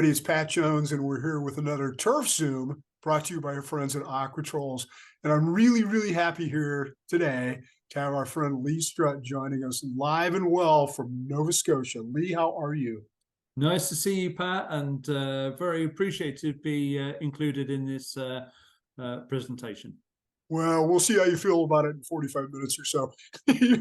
everybody, it's Pat Jones, and we're here with another TurfZoom brought to you by our friends at Aquatrolls. And I'm really, really happy here today to have our friend Lee Strutt joining us live and well from Nova Scotia. Lee, how are you? Nice to see you, Pat, and very appreciated to be included in this presentation. Well, we'll see how you feel about it in 45 minutes or so. You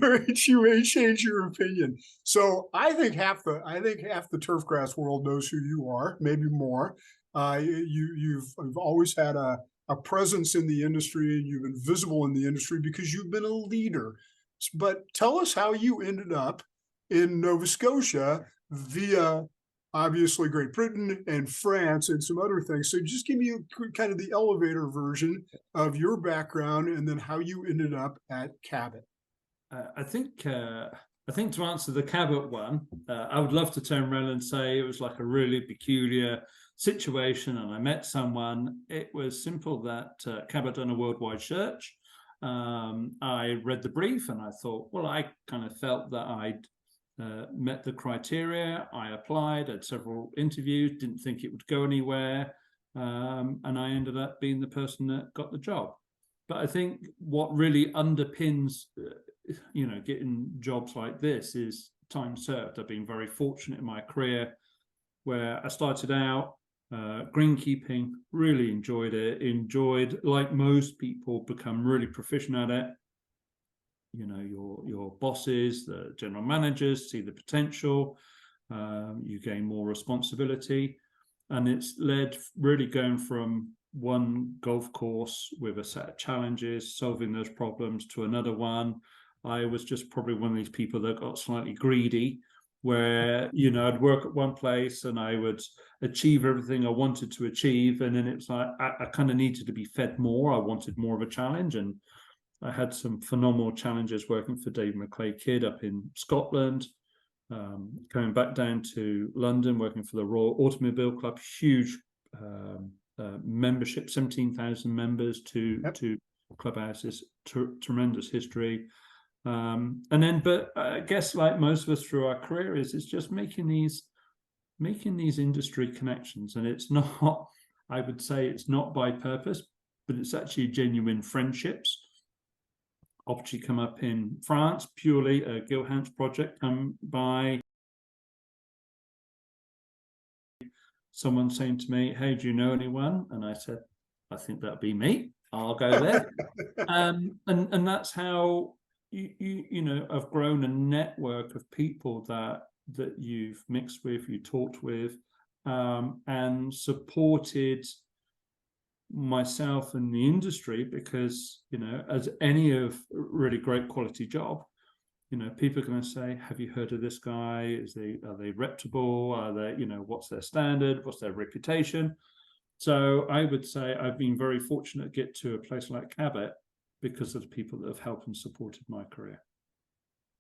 may change your opinion. So I think half the turfgrass world knows who you are, maybe more. You've always had a presence in the industry, and you've been visible in the industry because you've been a leader. But tell us how you ended up in Nova Scotia via obviously Great Britain and France and some other things. So just give me kind of the elevator version of your background and then how you ended up at Cabot. I think to answer the Cabot one, I would love to turn around and say it was like a really peculiar situation and I met someone. It was simple that Cabot done a worldwide search. I read the brief and I thought, well, I kind of felt that I'd met the criteria. I applied, had several interviews, didn't think it would go anywhere, and I ended up being the person that got the job. But I think what really underpins, getting jobs like this is time served. I've been very fortunate in my career where I started out greenkeeping, really enjoyed, like most people, become really proficient at it. Your bosses, the general managers see the potential, you gain more responsibility, and it's led really going from one golf course with a set of challenges, solving those problems, to another one. I was just probably one of these people that got slightly greedy, where I'd work at one place and I would achieve everything I wanted to achieve, and then it's like I kind of needed to be fed more. I wanted more of a challenge, and I had some phenomenal challenges working for Dave McClay Kidd up in Scotland, coming back down to London, working for the Royal Automobile Club, huge membership, 17,000 members, to clubhouses, tremendous history. But I guess, like most of us through our career, it's just making these industry connections. And it's not, I would say it's not by purpose, but it's actually genuine friendships. Opportunity come up in France, purely a Gilhance project come by. Someone saying to me, "Hey, do you know anyone?" And I said, "I think that'd be me. I'll go there." And that's how I've grown a network of people that you've mixed with, you talked with, and supported myself and the industry, because as any of really great quality job, people are going to say, have you heard of this guy? Are they reputable? Are they, what's their standard? What's their reputation? So I would say I've been very fortunate to get to a place like Cabot because of the people that have helped and supported my career.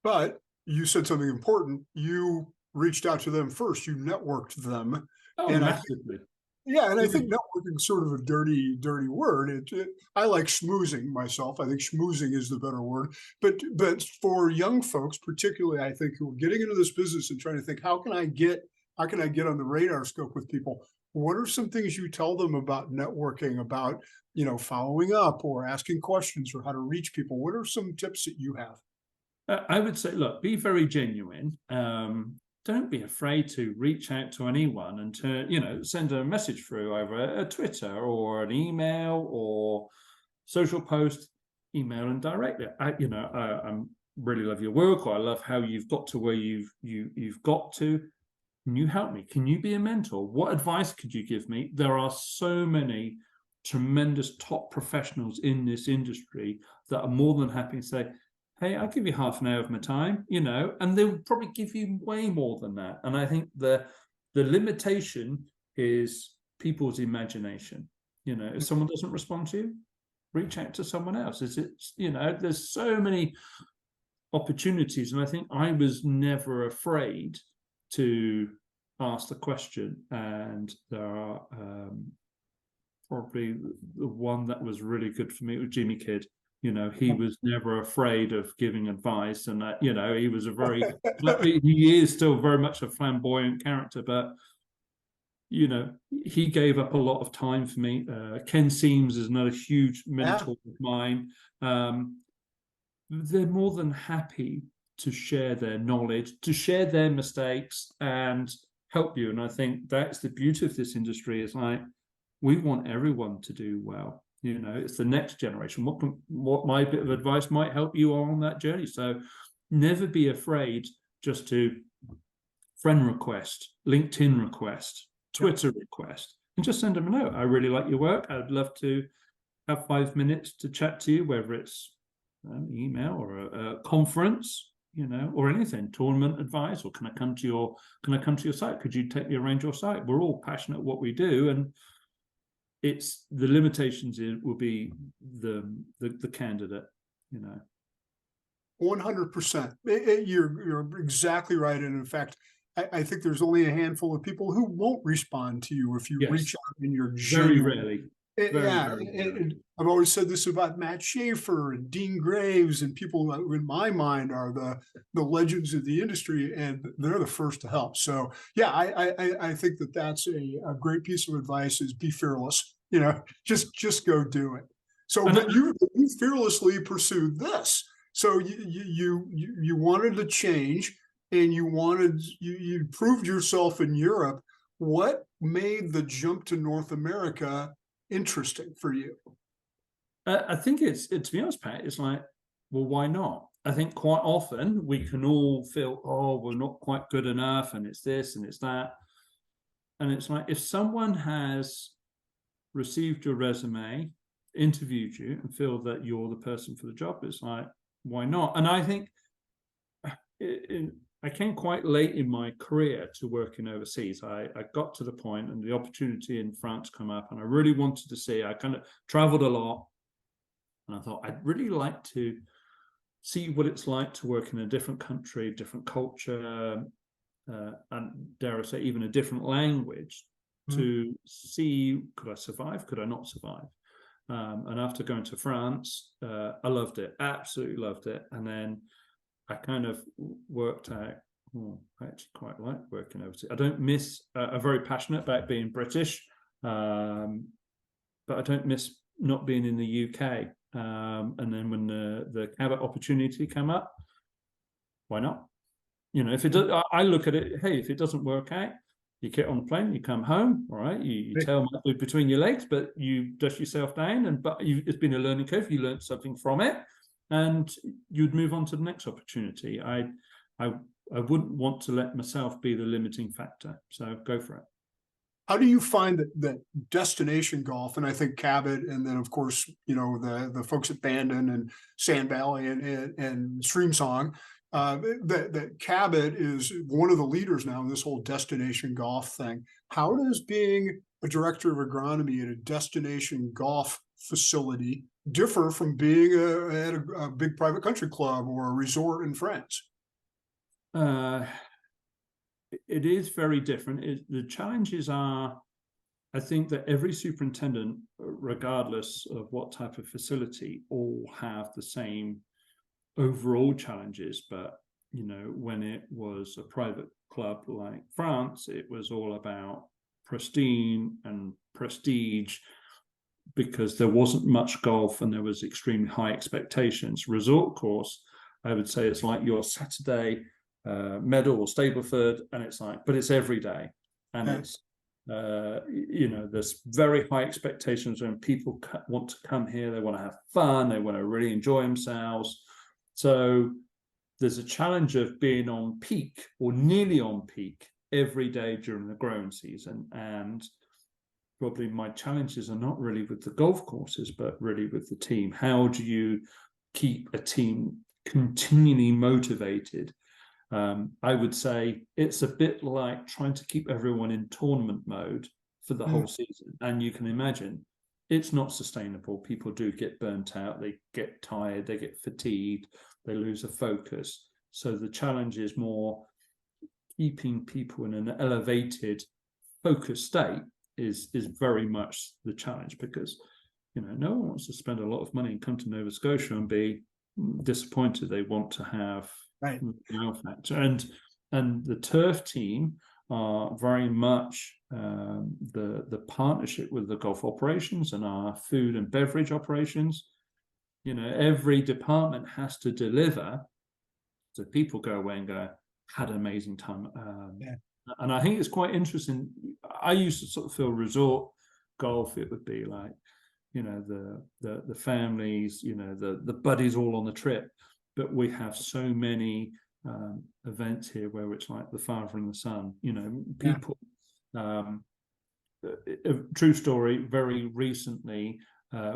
But you said something important. You reached out to them first. You networked them. Oh, and massively. I think networking is sort of a dirty word. I like schmoozing myself. I think schmoozing is the better word. But for young folks, particularly, I think, who are getting into this business and trying to think, how can I get on the radar scope with people? What are some things you tell them about networking, about following up or asking questions, or how to reach people? What are some tips that you have? I would say, look, be very genuine. Don't be afraid to reach out to anyone and to, send a message through over a Twitter or an email or social post. Email and directly. I really love your work, or I love how you've got to where you've got to. Can you help me? Can you be a mentor? What advice could you give me? There are so many tremendous top professionals in this industry that are more than happy to say, hey, I'll give you half an hour of my time, and they'll probably give you way more than that. And I think the limitation is people's imagination. If someone doesn't respond to you, reach out to someone else. There's so many opportunities. And I think I was never afraid to ask the question. And there are probably the one that was really good for me was Jimmy Kidd. He was never afraid of giving advice, and he was he is still very much a flamboyant character, but you know, he gave up a lot of time for me. Ken Seams is another huge mentor of mine. They're more than happy to share their knowledge, to share their mistakes and help you. And I think that's the beauty of this industry, is like, we want everyone to do well. You know, it's the next generation. What my bit of advice might help you on that journey. So never be afraid just to friend request, LinkedIn request, Twitter request, and just send them a note. I really like your work. I'd love to have 5 minutes to chat to you, whether it's an email or a conference, you know, or anything, tournament advice, or can I come to your site? Could you take me around your site? We're all passionate what we do, and it's the limitations will be the candidate, you know. 100%. You're exactly right. And in fact, I think there's only a handful of people who won't respond to you if you reach out in your very rarely. And I've always said this about Matt Schaefer and Dean Graves, and people who in my mind are the legends of the industry, and they're the first to help. So yeah, I think that's a great piece of advice, is be fearless. You know, just go do it. So, but you fearlessly pursued this. So you wanted to change, and you proved yourself in Europe. What made the jump to North America interesting for you? I think it's, to be honest, Pat, it's like, well, why not? I think quite often we can all feel, oh, we're not quite good enough, and it's this and it's that. And it's like, if someone has received your resume, interviewed you, and feel that you're the person for the job, it's like, why not? And I think I came quite late in my career to working overseas. I got to the point, and the opportunity in France come up, and I really wanted to see. I kind of traveled a lot, and I thought I'd really like to see what it's like to work in a different country, different culture, and dare I say, even a different language, to see, could I survive? Could I not survive? And after going to France, I loved it, absolutely loved it. And then I kind of worked out, I actually quite like working overseas. I don't miss, I'm very passionate about being British, but I don't miss not being in the UK. And then when the Cabot opportunity came up, why not? You know, if it does, I look at it, hey, if it doesn't work out, you get on the plane, you come home, all right, you tail between your legs, but you dust yourself down, it's been a learning curve, you learned something from it, and you'd move on to the next opportunity. I wouldn't want to let myself be the limiting factor, so go for it. How do you find that destination golf, and I think Cabot, and then of course, you know, the folks at Bandon and Sand Valley and Streamsong, that Cabot is one of the leaders now in this whole destination golf thing. How does being a director of agronomy at a destination golf facility differ from being at a big private country club or a resort in France? It is very different. The challenges are, I think that every superintendent, regardless of what type of facility, all have the same overall challenges. But, you know, when it was a private club like France, it was all about pristine and prestige, because there wasn't much golf and there was extremely high expectations. Resort course, I would say it's like your Saturday Meadow or Stableford, and it's like, but it's every day, and it's you know, there's very high expectations when people want to come here. They want to have fun, they want to really enjoy themselves. So there's a challenge of being on peak or nearly on peak every day during the growing season. And probably my challenges are not really with the golf courses, but really with the team. How do you keep a team continually motivated? I would say it's a bit like trying to keep everyone in tournament mode for the whole season. And you can imagine it's not sustainable. People do get burnt out, they get tired, they get fatigued, they lose a focus. So the challenge is more keeping people in an elevated, focused state is very much the challenge, because, you know, no one wants to spend a lot of money and come to Nova Scotia and be disappointed. They want to have wow factor. And the turf team are very much the partnership with the golf operations and our food and beverage operations. You know, every department has to deliver, so people go away and go, had an amazing time. And I think it's quite interesting. I used to sort of feel resort golf, it would be like, you know, the families, you know, the buddies all on the trip. But we have so many events here where it's like the father and the son, you know, people. A true story, very recently,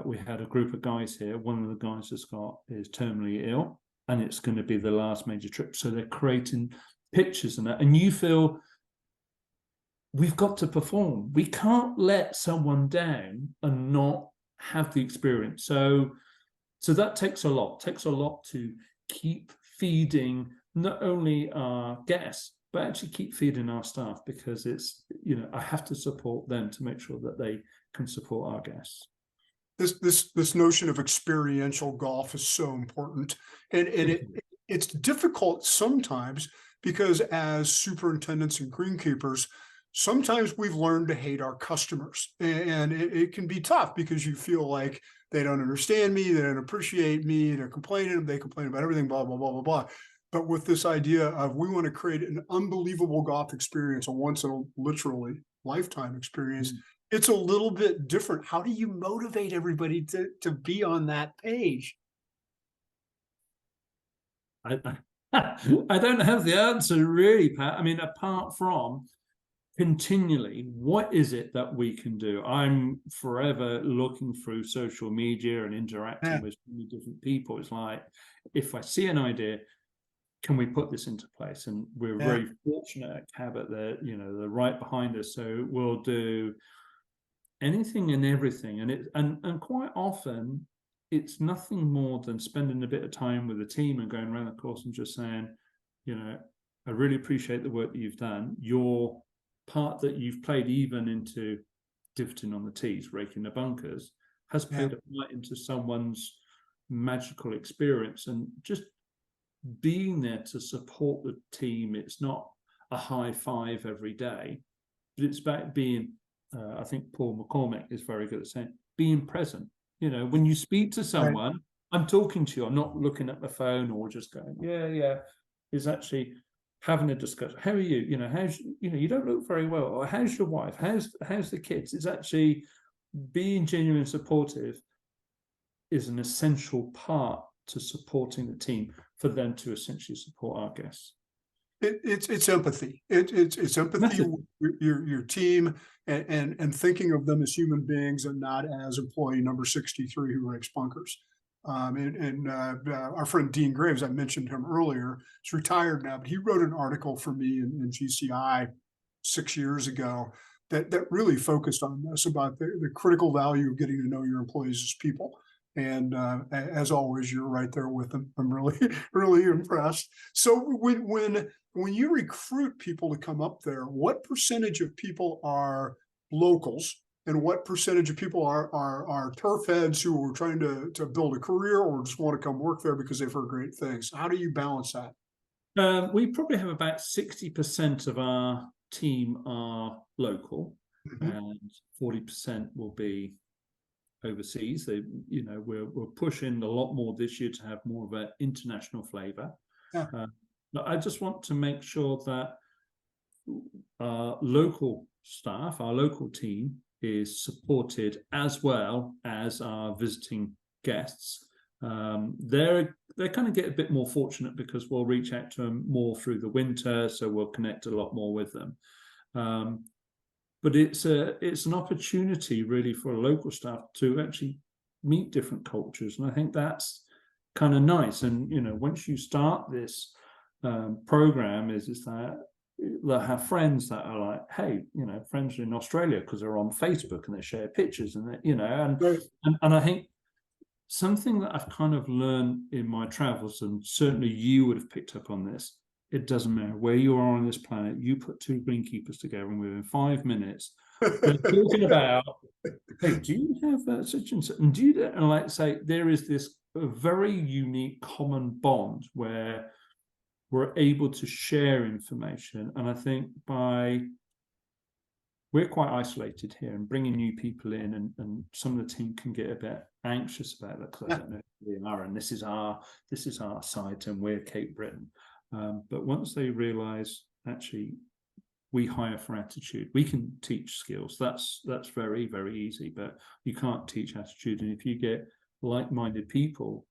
we had a group of guys here. One of the guys is terminally ill, and it's going to be the last major trip. So they're creating pictures and that, and you feel we've got to perform. We can't let someone down and not have the experience. So that takes a lot. Takes a lot to keep feeding not only our guests, but actually keep feeding our staff, because it's, you know, I have to support them to make sure that they can support our guests. This notion of experiential golf is so important, and it's difficult sometimes because as superintendents and greenkeepers, sometimes we've learned to hate our customers, and it can be tough because you feel like they don't understand me, they don't appreciate me, they're complaining, they complain about everything, blah, blah, blah, blah, blah. But with this idea of we want to create an unbelievable golf experience, a once in a literally lifetime experience, it's a little bit different. How do you motivate everybody to be on that page? I don't have the answer really, Pat. I mean, apart from continually, what is it that we can do? I'm forever looking through social media and interacting with so many different people. It's like, if I see an idea, can we put this into place? And we're very fortunate at Cabot that, you know, they're right behind us. So we'll do anything and everything. And quite often it's nothing more than spending a bit of time with the team and going around the course and just saying, you know, I really appreciate the work that you've done. Your part that you've played even into divoting on the tees, raking the bunkers, has played a part into someone's magical experience. And just being there to support the team, it's not a high five every day, but it's about being, I think Paul McCormick is very good at saying, being present. You know, when you speak to someone, I'm talking to you, I'm not looking at my phone or just going, yeah, is actually having a discussion. How are you? You know, how's, you know, you don't look very well, or how's your wife? How's the kids? It's actually being genuine and supportive is an essential part to supporting the team for them to essentially support our guests. It's empathy. It's empathy with your team and thinking of them as human beings and not as employee number 63 who rakes bunkers. Our friend Dean Graves, I mentioned him earlier, he's retired now, but he wrote an article for me in GCI 6 years ago that really focused on this, about the critical value of getting to know your employees as people. And as always, you're right there with them. I'm really, really impressed. So when you recruit people to come up there, what percentage of people are locals, and what percentage of people are turf heads who are trying to build a career or just want to come work there because they've heard great things? How do you balance that? We probably have about 60% of our team are local, and 40% will be overseas. They, you know, we're pushing a lot more this year to have more of an international flavor. But I just want to make sure that our local staff, our local team, is supported as well as our visiting guests. They're kind of get a bit more fortunate because we'll reach out to them more through the winter, so we'll connect a lot more with them. But it's an opportunity really for local staff to actually meet different cultures, and I think that's kind of nice. And you know, once you start this program, is that they'll have friends that are like, hey, you know, friends in Australia because they're on Facebook and they share pictures, and you know, and I think something that I've kind of learned in my travels, and certainly you would have picked up on this. It doesn't matter where you are on this planet, you put two greenkeepers together and within 5 minutes they're talking about, hey, do you have such and such, and do you, and like say there is this very unique common bond where we're able to share information. And I think we're quite isolated here, and bringing new people in, and some of the team can get a bit anxious about that because I don't know who we are, and this is our site, and we're Cape Breton. But once they realise actually we hire for attitude, we can teach skills. That's very, very easy, but you can't teach attitude. And if you get like-minded people,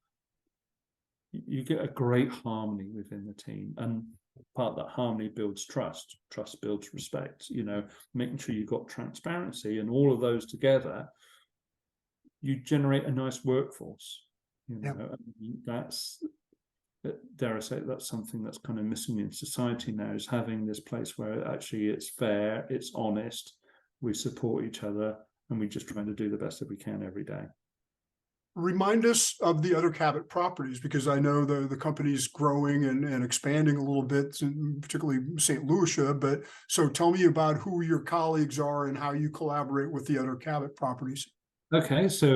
you get a great harmony within the team, and part of that harmony builds trust builds respect, making sure you've got transparency, and all of those together, you generate a nice workforce. That's, dare I say, that's something that's kind of missing in society now, is having this place where actually it's fair, it's honest, we support each other, and we just try to do the best that we can every day. Remind us of the other Cabot properties, because I know the company's growing and expanding a little bit, particularly St. Lucia. But so tell me about who your colleagues are and how you collaborate with the other Cabot properties. Okay, so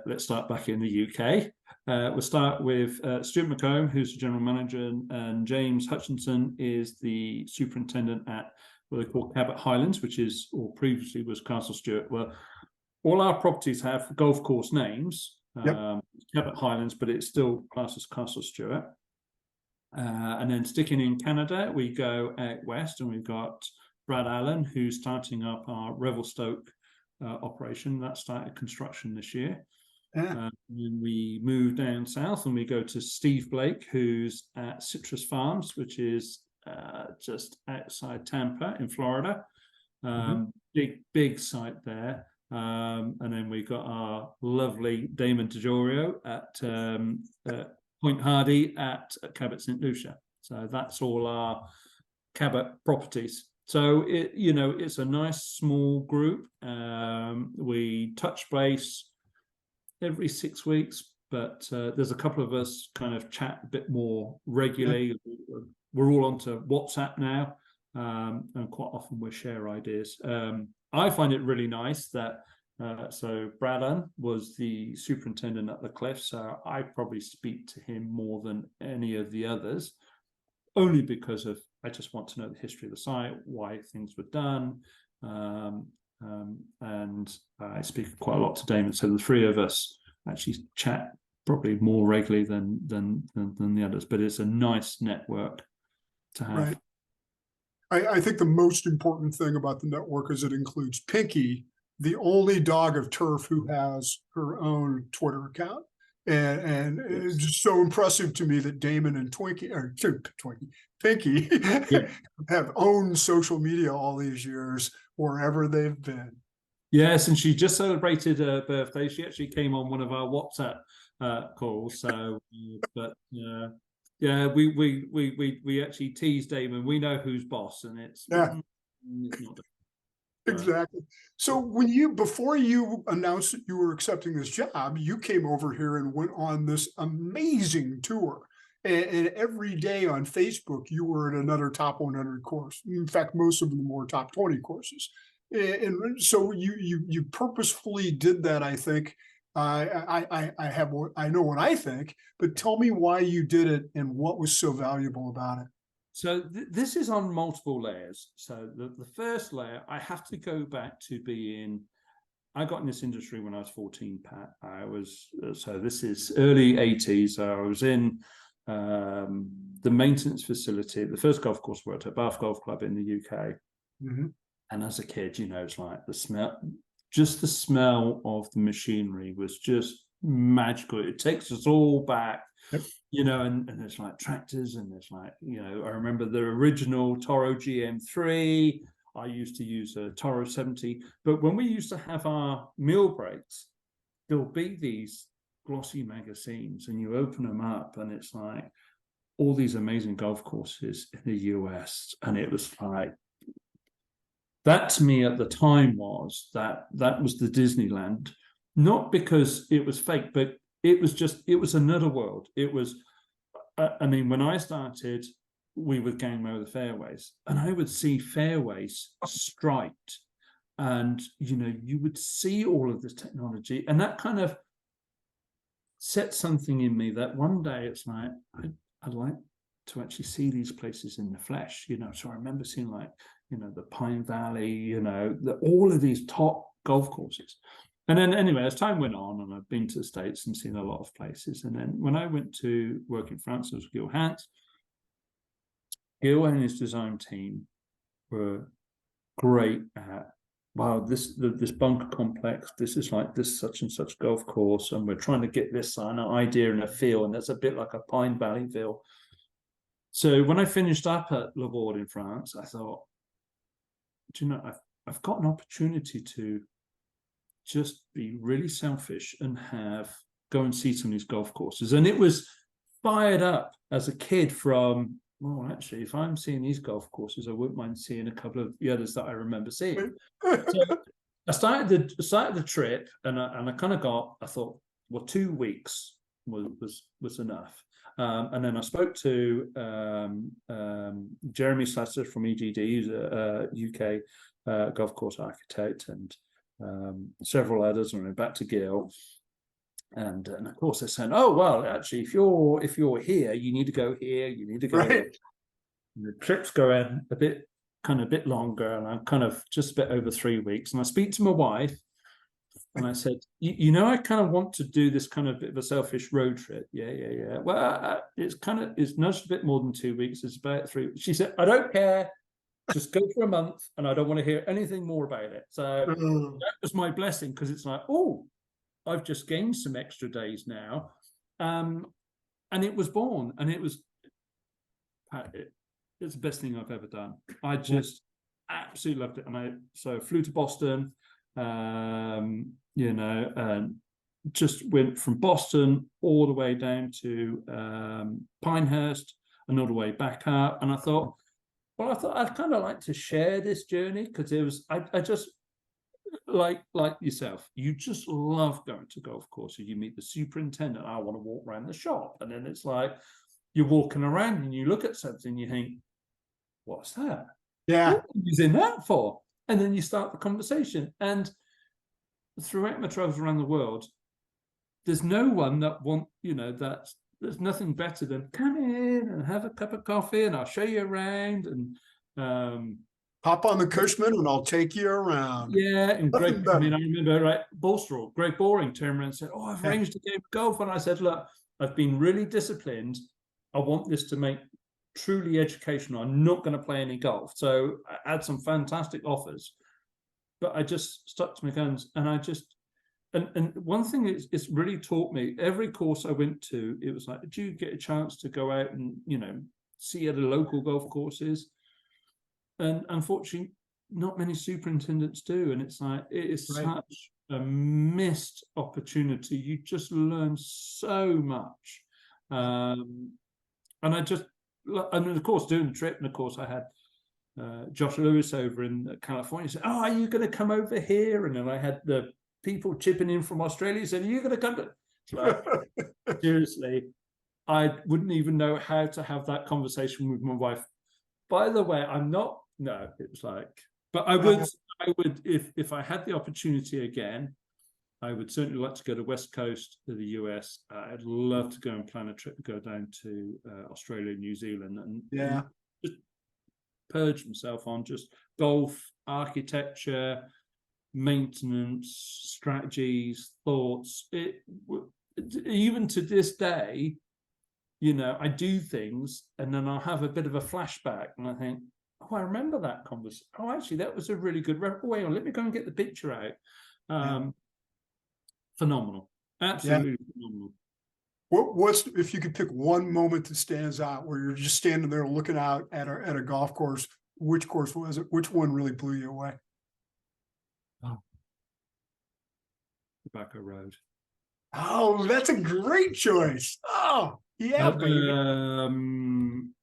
let's start back in the UK. We'll start with Stuart McComb, who's the general manager, and James Hutchinson is the superintendent at what they call Cabot Highlands, which is, or previously was, Castle Stuart. Well, all our properties have golf course names, Cabot Highlands, but it's still classed as Castle Stuart. And then sticking in Canada, we go out west, and we've got Brad Allen, who's starting up our Revelstoke operation. That started construction this year. And we move down south, and we go to Steve Blake, who's at Citrus Farms, which is just outside Tampa in Florida. Big site there. And then we got our lovely Damon DeGiorio at Point Hardy at Cabot St. Lucia. So that's all our Cabot properties. So it's a nice small group. We touch base every 6 weeks, but there's a couple of us kind of chat a bit more regularly. We're all onto WhatsApp now, and quite often we share ideas. I find it really nice that so Braden was the superintendent at the Cliff, so I probably speak to him more than any of the others, only because of I just want to know the history of the site, why things were done, and I speak quite a lot to Damon. So the three of us actually chat probably more regularly than the others, but it's a nice network to have. Right. I think the most important thing about the network is it includes Pinky, the only dog of turf who has her own Twitter account. And it's just so impressive to me that Damon and Pinky have owned social media all these years, wherever they've been. Yes, and she just celebrated her birthday. She actually came on one of our WhatsApp calls. So, but yeah, we actually teased Damon. We know who's boss, and it's not exactly. So before you announced that you were accepting this job, you came over here and went on this amazing tour. And every day on Facebook, you were at another top 100 course. In fact, most of them were top 20 courses. And so you purposefully did that, I think. I know what I think, but tell me why you did it and what was so valuable about it. So this is on multiple layers. So the first layer, I have to go back to I got in this industry when I was 14, Pat. So this is early 80s. So I was in the maintenance facility, the first golf course I worked at, Bath Golf Club in the UK. And as a kid, it's like the smell of the machinery was just magical. It takes us all back. And there's like tractors, and there's like, I remember the original Toro GM3. I used to use a Toro 70. But when we used to have our meal breaks, there'll be these glossy magazines, and you open them up, and it's like all these amazing golf courses in the US. And it was like, that to me at the time was that was the Disneyland, not because it was fake, but it was another world. It was, when I started, we would gang mow the fairways, and I would see fairways striped, and you would see all of this technology, and that kind of set something in me that one day it's like I'd like to actually see these places in the flesh, you know. So I remember seeing, like, you know, the Pine Valley, you know, all of these top golf courses. And then anyway, as time went on, and I've been to the States and seen a lot of places. And then when I went to work in France, it was Gil Hans. Gil and his design team were great at, wow, this bunker complex, this is like this such and such golf course, and we're trying to get this an idea and a feel, and that's a bit like a Pine Valley feel. So when I finished up at Le Bourd in France, I thought, do you know, I've got an opportunity to just be really selfish and go and see some of these golf courses. And it was fired up as a kid from, well, actually, if I'm seeing these golf courses, I wouldn't mind seeing a couple of the others that I remember seeing. So I started the trip, and I kind of I thought, well, 2 weeks was enough. And then I spoke to Jeremy Slasser from EGD, who's a UK golf course architect, and several others. And I went back to Gil, and of course they said, "Oh well, actually, if you're here, you need to go here. You need to go here." And the trip's going a bit longer, and I'm kind of just a bit over 3 weeks. And I speak to my wife, and I said, you know, I kind of want to do this kind of bit of a selfish road trip. Yeah. Well, it's nudged a bit more than 2 weeks. It's about 3 weeks. She said, I don't care. Just go for a month, and I don't want to hear anything more about it. So that was my blessing, because it's like, oh, I've just gained some extra days now. And it was born, and it's the best thing I've ever done. I just absolutely loved it. And I flew to Boston, you know, and just went from Boston all the way down to Pinehurst and all the way back up. And I thought I'd kind of like to share this journey, because it was, I just, like yourself, you just love going to golf courses. You meet the superintendent, I want to walk around the shop. And then it's like, you're walking around and you look at something, you think, what's that? Yeah. What are you using that for? And then you start the conversation. And throughout my travels around the world, there's no one that there's nothing better than come in and have a cup of coffee, and I'll show you around, and hop on the Cushman and I'll take you around. Yeah, and Greg, I remember, right, Bolstrel, Greg Boring turned around and said, oh, I've arranged a game of golf. And I said, look, I've been really disciplined. I want this to make truly educational. I'm not going to play any golf. So I had some fantastic offers, but I just stuck to my guns. And and one thing it's really taught me, every course I went to, it was like, do you get a chance to go out and, you know, see other local golf courses? And unfortunately, not many superintendents do. And it's like, it is such a missed opportunity. You just learn so much. And of course, doing the trip, and of course, I had Josh Lewis over in California. He said, oh, are you going to come over here? And then I had the people chipping in from Australia saying, are you going to come to? Like, seriously, I wouldn't even know how to have that conversation with my wife. By the way, I'm not. No, it was like, but I would, if I had the opportunity again, I would certainly like to go to West Coast of the US. I'd love to go and plan a trip to go down to Australia and New Zealand, and just purge myself on just golf, architecture, maintenance, strategies, thoughts. Even to this day, you know, I do things and then I'll have a bit of a flashback and I think, oh, I remember that conversation. Oh, actually, that was a really good wait on. Let me go and get the picture out. Phenomenal. Absolutely phenomenal. What's, if you could pick one moment that stands out where you're just standing there looking out at a golf course, which course was it? Which one really blew you away? Oh. Tobacco Road. Oh, that's a great choice. Oh, yeah, baby.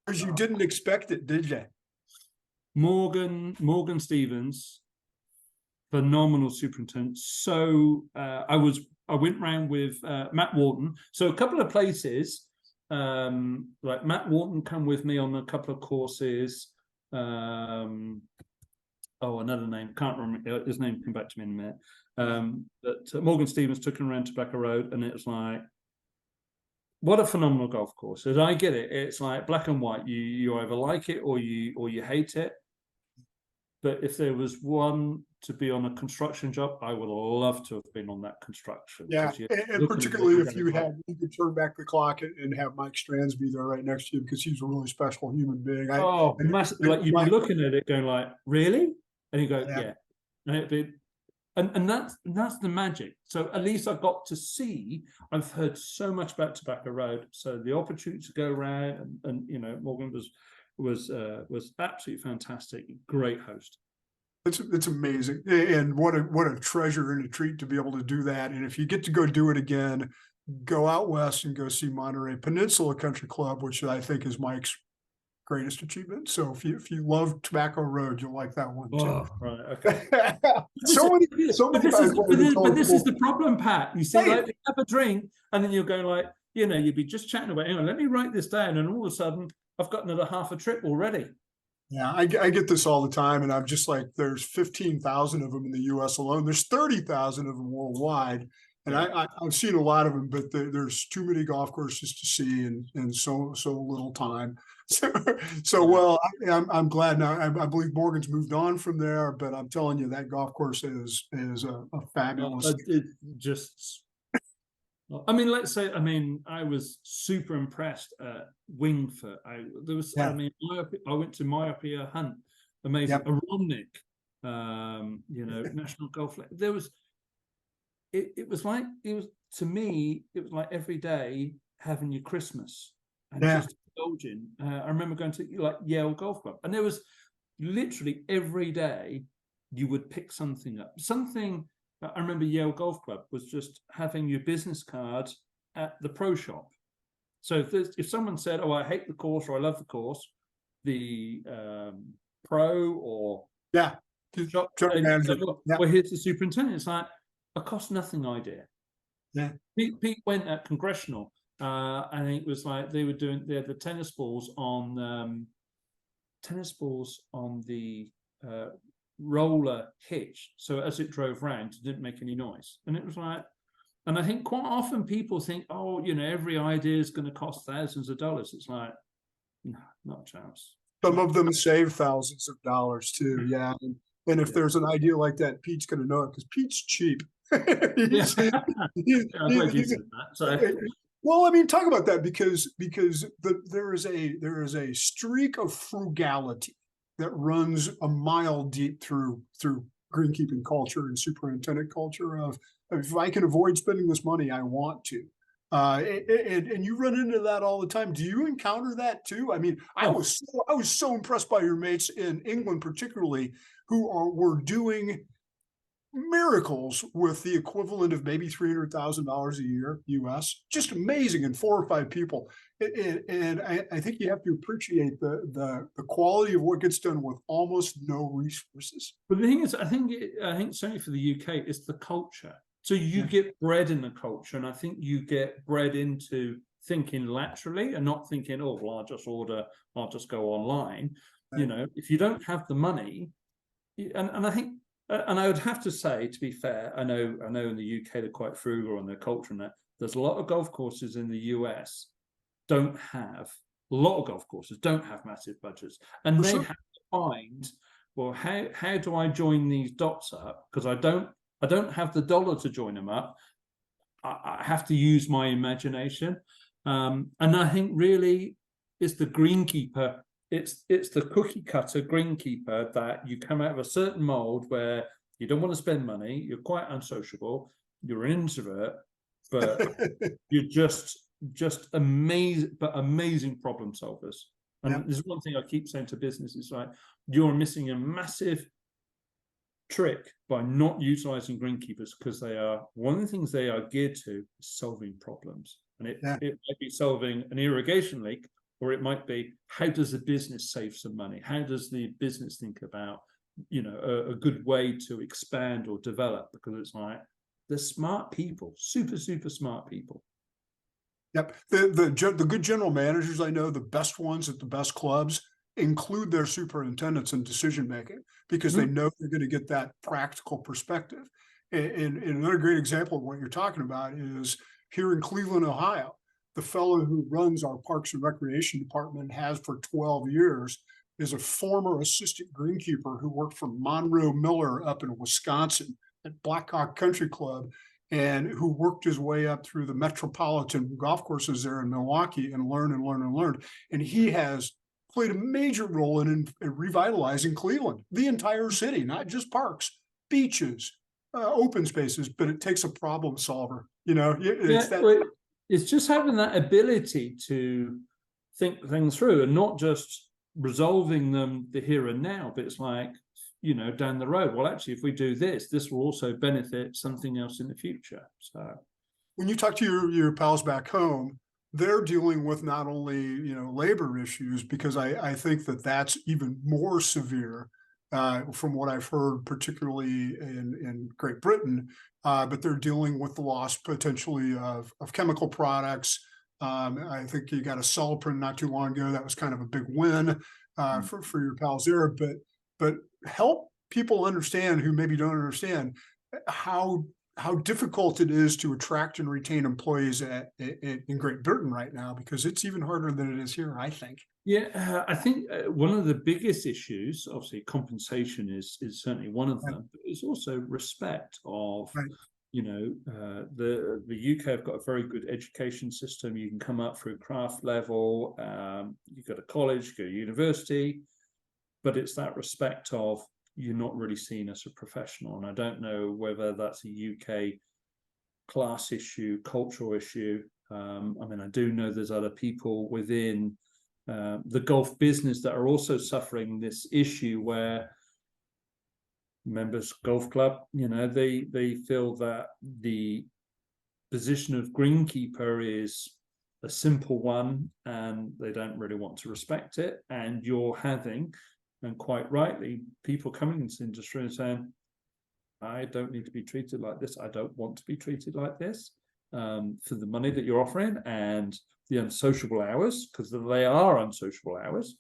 Because you didn't expect it, did you? Morgan Stevens, phenomenal superintendent. So I went round with Matt Wharton. So a couple of places, like Matt Wharton come with me on a couple of courses. Another name, can't remember his name, come back to me in a minute. But Morgan Stevens took him around Tobacco Road, and it was like, what a phenomenal golf course. And I get it. It's like black and white. You either like it or you hate it. But if there was one to be on a construction job, I would love to have been on that construction. Yeah, and particularly if you could turn back the clock and have Mike Strands be there right next to you, because he's a really special human being. Like you'd be looking at it going like, really? And you go, yeah. And it'd be, and that's the magic. So at least I got to see. I've heard so much about Tobacco Road, so the opportunity to go around and you know, Morgan was absolutely fantastic. Great host. It's amazing, and what a treasure and a treat to be able to do that. And if you get to go do it again, go out west and go see Monterey Peninsula Country Club, which I think is Mike's greatest achievement. So if you love Tobacco Road, you'll like that one too. Oh, right, okay. But this is the problem, Pat. You see, like, you have a drink, and then you're going like, you know, you'd be just chatting about, you know, let me write this down, and all of a sudden, I've got another half a trip already. Yeah, I get this all the time, and I'm just like, there's 15,000 of them in the U.S. alone. There's 30,000 of them worldwide, and I've seen a lot of them, but there's too many golf courses to see, and so little time. Well, I'm glad now. I believe Morgan's moved on from there, but I'm telling you, that golf course is a fabulous. It just. I mean, let's say, I mean, I was super impressed at Wingfoot. I went to Myopia Hunt, amazing. A Romnick, you know, National Golf. There was, it was like every day having your Christmas and just indulging. I remember going to like Yale Golf Club, and there was literally every day you would pick something up, something. I remember Yale Golf Club was just having your business card at the pro shop. So if someone said, "Oh, I hate the course" or "I love the course," the pro or shop, well, here's the superintendent. It's like a cost nothing idea. Yeah, Pete went at Congressional, and it was like they had the tennis balls on the roller hitch, so as it drove round, it didn't make any noise. And it was like, and I think quite often people think, oh, you know, every idea is going to cost thousands of dollars. It's like, no, not a chance. Some of them save thousands of dollars too. Yeah, and if there's an idea like that, Pete's going to know it, because Pete's cheap. Well, I mean, talk about that, because there is a streak of frugality that runs a mile deep through greenkeeping culture and superintendent culture of, if I can avoid spending this money, I want to. And you run into that all the time. Do you encounter that too? I mean, I was so impressed by your mates in England, particularly, who were doing miracles with the equivalent of maybe $300,000 a year US. Just amazing, and 4 or 5 people. And I think you have to appreciate the quality of what gets done with almost no resources. But the thing is, I think certainly for the UK, it's the culture. So you get bred in the culture, and I think you get bred into thinking laterally and not thinking, oh, well, I'll just go online. Right. You know, if you don't have the money, and I think. And I would have to say, to be fair, I know in the UK they're quite frugal on their culture, and that there's a lot of golf courses in the US don't have massive budgets, and they have to find, well, how do I join these dots up? Because I don't have the dollar to join them up. I have to use my imagination, and I think really it's the greenkeeper. It's the cookie cutter greenkeeper that you come out of a certain mold where you don't want to spend money, you're quite unsociable, you're an introvert, but you're just amazing problem solvers. And there's one thing I keep saying to business, is like, you're missing a massive trick by not utilizing greenkeepers, because they are, one of the things they are geared to is solving problems. And it might be solving an irrigation leak, or it might be, how does the business save some money? How does the business think about, you know, a good way to expand or develop? Because it's like, they're smart people, super smart people. Yep. The good general managers I know, the best ones at the best clubs, include their superintendents in decision making, because they know they're going to get that practical perspective. And another great example of what you're talking about is here in Cleveland, Ohio. the fellow who runs our Parks and Recreation Department, has for 12 years, is a former assistant greenkeeper who worked for Monroe Miller up in Wisconsin at Blackhawk Country Club, and who worked his way up through the metropolitan golf courses there in Milwaukee and learned and learned and learned. And he has played a major role in revitalizing Cleveland, the entire city, not just parks, beaches, open spaces, but it takes a problem solver. You know, it's just having that ability to think things through and not just resolving them the here and now, but it's like, you know, down the road, well, actually, if we do this, this will also benefit something else in the future. So when you talk to your pals back home, they're dealing with not only, you know, labor issues, because I think that that's even more severe from what I've heard, particularly in Great Britain, but they're dealing with the loss potentially of chemical products. I think you got a Soloprin not too long ago. That was kind of a big win for your pals there, but help people understand who maybe don't understand how difficult it is to attract and retain employees in Great Britain right now, because it's even harder than it is here, I think. Yeah, I think one of the biggest issues, obviously, compensation is certainly one of them, but it's also respect of, Right. you know, the UK have got a very good education system. You can come up through craft level, you go to college, go to university, but it's that respect of you're not really seen as a professional. And I don't know whether that's a UK class issue, cultural issue. I mean, I do know there's other people within the golf business that are also suffering this issue where members golf club, you know, they feel that the position of greenkeeper is a simple one and they don't really want to respect it. And you're having, and quite rightly, people coming into the industry and saying, I don't need to be treated like this. I don't want to be treated like this for the money that you're offering and the unsociable hours, because they are unsociable hours.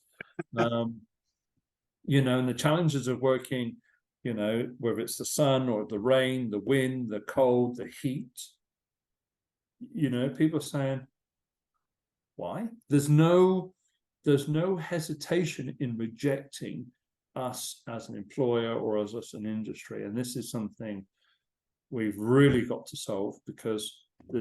You know, and the challenges of working, you know, whether it's the sun or the rain, the wind, the cold, the heat, you know, people are saying, why? There's no hesitation in rejecting us as an employer or as an industry. And this is something we've really got to solve, because there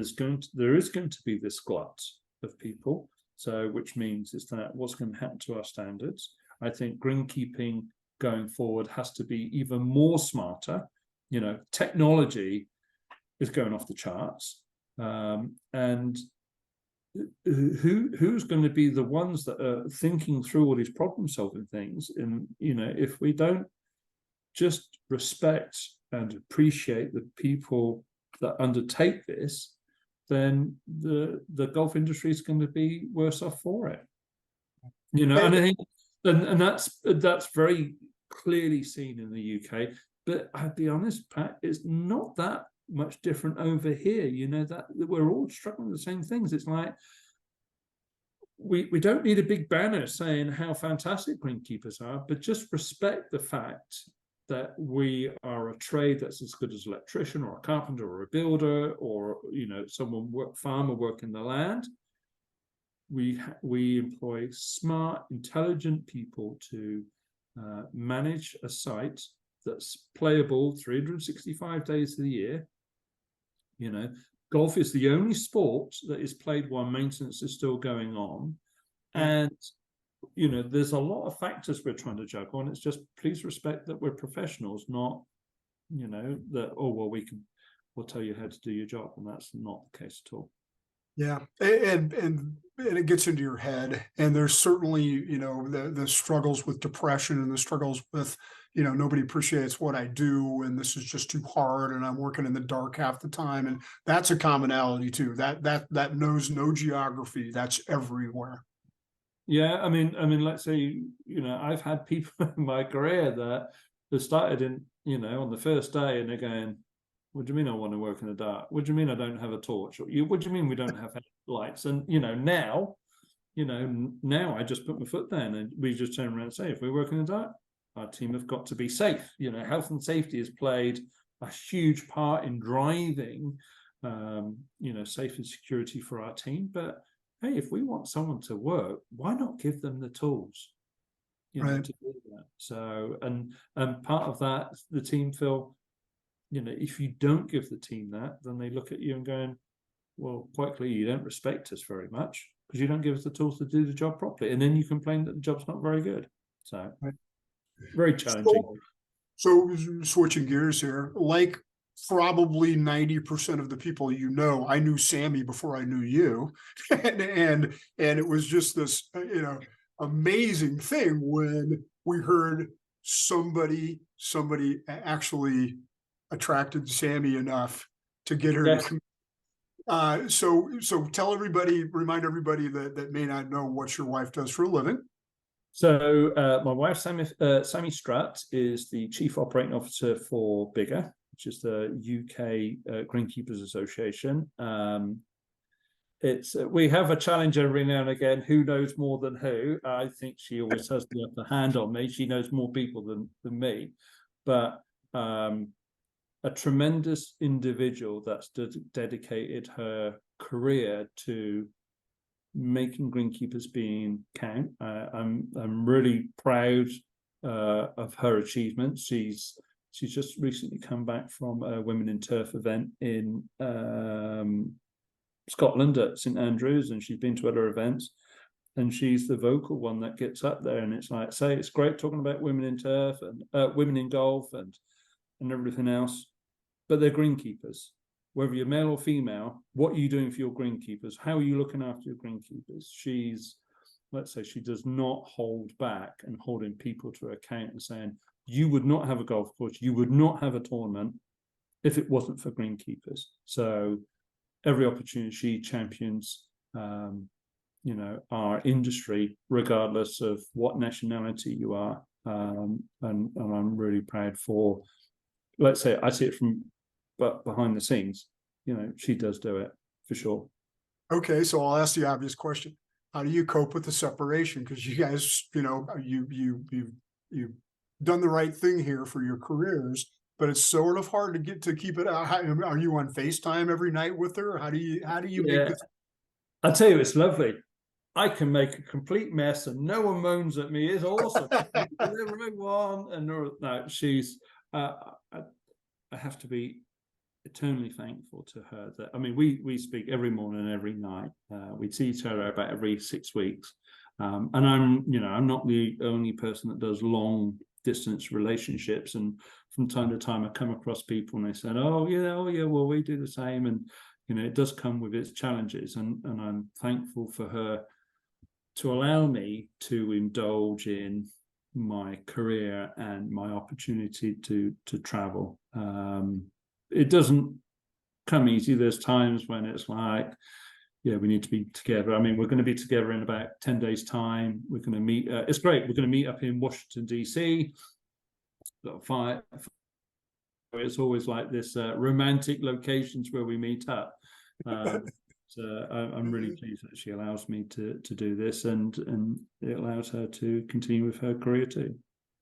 is going to be this glut of people. So which means is that what's going to happen to our standards? I think greenkeeping going forward has to be even more smarter. You know, technology is going off the charts. And who's going to be the ones that are thinking through all these problem solving things? And, you know, if we don't just respect and appreciate the people that undertake this, then the golf industry is going to be worse off for it. You know, and I think, and that's very clearly seen in the UK. But I'll be honest, Pat, it's not that much different over here. You know, that we're all struggling with the same things. It's like we don't need a big banner saying how fantastic greenkeepers are, but just respect the fact that we are a trade that's as good as an electrician or a carpenter or a builder or, you know, farmer working the land. We employ smart, intelligent people to manage a site that's playable 365 days of the year. You know, golf is the only sport that is played while maintenance is still going on. And, you know, there's a lot of factors we're trying to juggle, and it's just please respect that we're professionals, not, you know, that, oh, well, we'll tell you how to do your job. And that's not the case at all. Yeah, and it gets into your head, and there's certainly, you know, the struggles with depression and the struggles with, you know, nobody appreciates what I do, and this is just too hard, and I'm working in the dark half the time, and that's a commonality too. That knows no geography. That's everywhere. Yeah, I mean, let's say, you know, I've had people in my career that started in, you know, on the first day, and they're going, what do you mean I want to work in the dark? What do you mean I don't have a torch? What do you mean we don't have lights? And, you know, now I just put my foot down and we just turn around and say, if we work in the dark, our team have got to be safe. You know, health and safety has played a huge part in driving safety and security for our team. But hey, if we want someone to work, why not give them the tools, Right. to do that? So, and part of that, the team feel, if you don't give the team that, then they look at you and going, well, quite clearly you don't respect us very much because you don't give us the tools to do the job properly, and then you complain that the job's not very good. So, Right. very challenging. So switching gears here, like probably 90% of the people I knew Sammy before I knew you. And it was just this, amazing thing when we heard somebody actually attracted Sammy enough to get her to Yes. come. So remind everybody that may not know what your wife does for a living. So my wife, Sammy Strutt, is the Chief Operating Officer for Bigger, which is the UK Greenkeepers Association. We have a challenge every now and again. Who knows more than who? I think she always has the upper hand on me. She knows more people than me, but a tremendous individual that's dedicated her career to making greenkeepers being count. I'm really proud of her achievements. She's just recently come back from a Women in Turf event in Scotland at St Andrews, and she's been to other events. And she's the vocal one that gets up there, and it's like, say, it's great talking about women in turf and women in golf and everything else, but they're greenkeepers. Whether you're male or female, what are you doing for your greenkeepers? How are you looking after your greenkeepers? Let's say she does not hold back and holding people to account and saying, you would not have a golf course, you would not have a tournament if it wasn't for greenkeepers. So every opportunity she champions, our industry, regardless of what nationality you are. And I'm really proud for, let's say, I see it from, but behind the scenes, she does do it for sure. Okay, so I'll ask the obvious question: how do you cope with the separation? Because you guys, you've done the right thing here for your careers, but it's sort of hard to keep it. Are you on FaceTime every night with her? How do you make this? I'll tell you, it's lovely. I can make a complete mess and no one moans at me. It's awesome. Whatever I want. And no, she's. I have to be eternally thankful to her that, we speak every morning and every night. We see each other about every 6 weeks. And I'm not the only person that does long distance relationships. And from time to time, I come across people and they said, oh yeah, well, we do the same. And, it does come with its challenges. And I'm thankful for her to allow me to indulge in my career and my opportunity to travel. It doesn't come easy. There's times when it's like, we need to be together. We're going to be together in about 10 days time. We're going to meet. It's great. We're going to meet up in Washington, DC. It's always like this romantic locations where we meet up. So I'm really pleased that she allows me to do this, and it allows her to continue with her career too.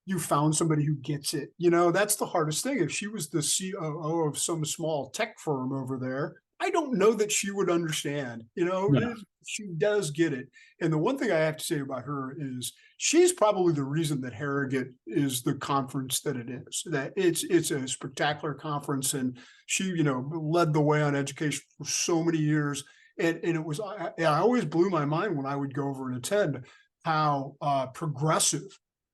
You found somebody who gets it. That's the hardest thing. If she was the COO of some small tech firm over there, I don't know that she would understand. No. She does get it. And the one thing I have to say about her is she's probably the reason that Harrogate is the conference that it is. That it's a spectacular conference, and she led the way on education for so many years. And it was I always blew my mind when I would go over and attend how progressive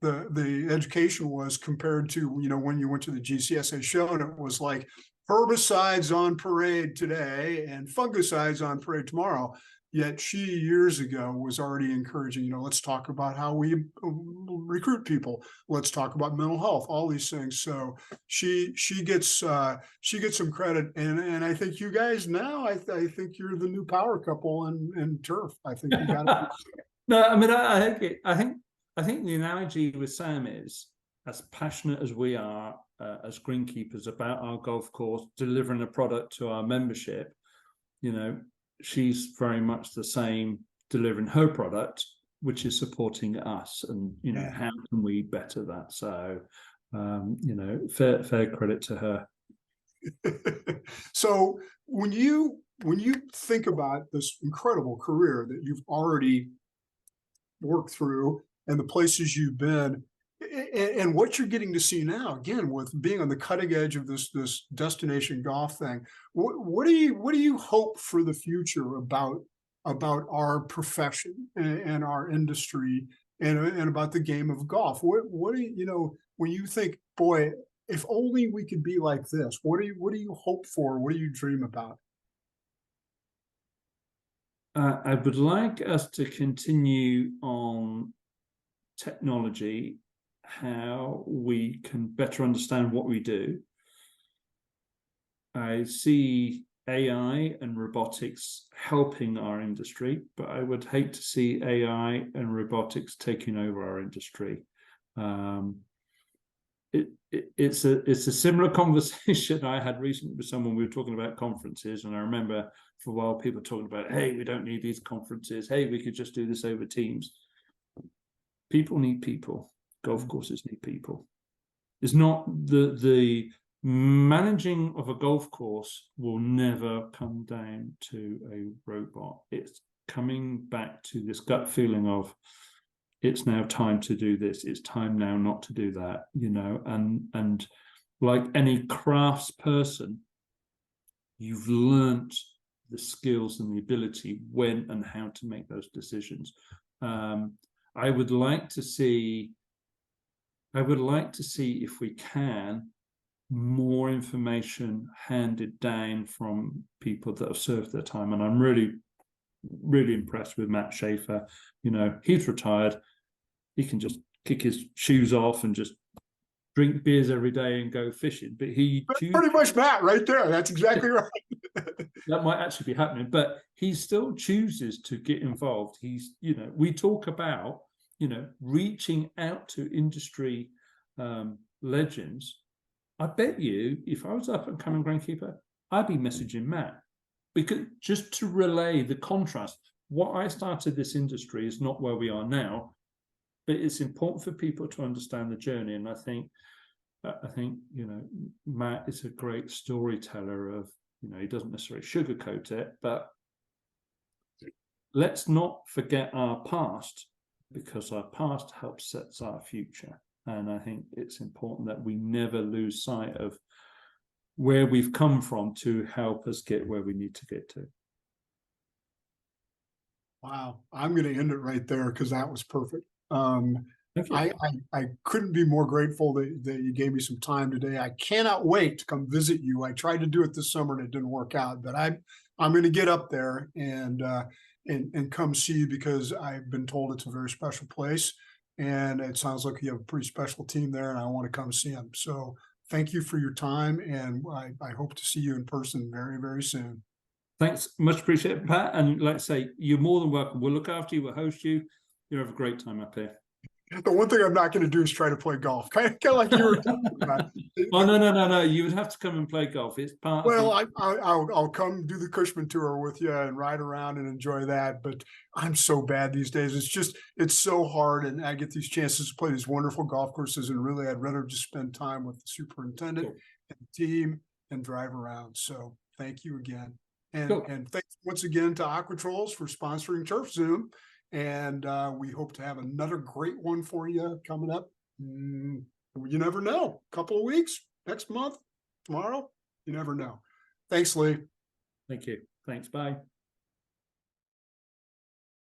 the education was compared to when you went to the GCSA show, and it was like herbicides on parade today and fungicides on parade tomorrow. Yet she years ago was already encouraging, let's talk about how we recruit people. Let's talk about mental health, all these things. So she gets some credit, and I think you guys now, I think you're the new power couple in turf. I think you got it. No, I think the analogy with Sam is, as passionate as we are as greenkeepers about our golf course, delivering a product to our membership, she's very much the same, delivering her product, which is supporting us. And, how can we better that? So, fair credit to her. So when you think about this incredible career that you've already worked through and the places you've been, and what you're getting to see now, again, with being on the cutting edge of this destination golf thing, what do you hope for the future about our profession and our industry and about the game of golf? What do you know when you think, boy, if only we could be like this? What do you hope for? What do you dream about? I would like us to continue on technology, how we can better understand what we do. I see AI and robotics helping our industry, but I would hate to see AI and robotics taking over our industry. It's a similar conversation I had recently with someone. We were talking about conferences, and I remember for a while people talking about, hey, we don't need these conferences. Hey, we could just do this over Teams. People need people. Golf courses need people. It's not the managing of a golf course will never come down to a robot. It's coming back to this gut feeling of, it's now time to do this. It's time now not to do that, you know, and like any crafts person, you've learnt the skills and the ability when and how to make those decisions. I would like to see if we can more information handed down from people that have served their time. And I'm really, really impressed with Matt Schaefer. You know, he's retired. He can just kick his shoes off and just drink beers every day and go fishing. But Pretty much Matt right there. That's exactly right. That might actually be happening, but he still chooses to get involved. He's, you know, we talk about, you know, reaching out to industry legends. I bet you, if I was up and coming greenkeeper, I'd be messaging Matt, because just to relay the contrast. What I started this industry is not where we are now, but it's important for people to understand the journey. And I think, you know, Matt is a great storyteller of, you know, he doesn't necessarily sugarcoat it, but let's not forget our past, because our past helps sets our future. And I think it's important that we never lose sight of where we've come from to help us get where we need to get to. Wow. I'm going to end it right there because that was perfect. Thank you. I couldn't be more grateful that you gave me some time today. I cannot wait to come visit you. I tried to do it this summer and it didn't work out, but I'm going to get up there and come see you, because I've been told it's a very special place, and it sounds like you have a pretty special team there, and I want to come see them. So thank you for your time, and I hope to see you in person very, very soon. Thanks, much appreciated, Pat. And like I say, you're more than welcome. We'll look after you. We'll host you. You'll have a great time up here. The one thing I'm not going to do is try to play golf, kind of like you were talking about. Oh, no. You would have to come and play golf. It's part Well, of I'll come do the Cushman tour with you and ride around and enjoy that. But I'm so bad these days. It's so hard. And I get these chances to play these wonderful golf courses. And really, I'd rather just spend time with the superintendent and the team and drive around. So thank you again. And thanks once again to Aquatrolls for sponsoring TurfZoom. And we hope to have another great one for you coming up. You never know. A couple of weeks, next month, tomorrow. You never know. Thanks, Lee. Thank you. Thanks. Bye.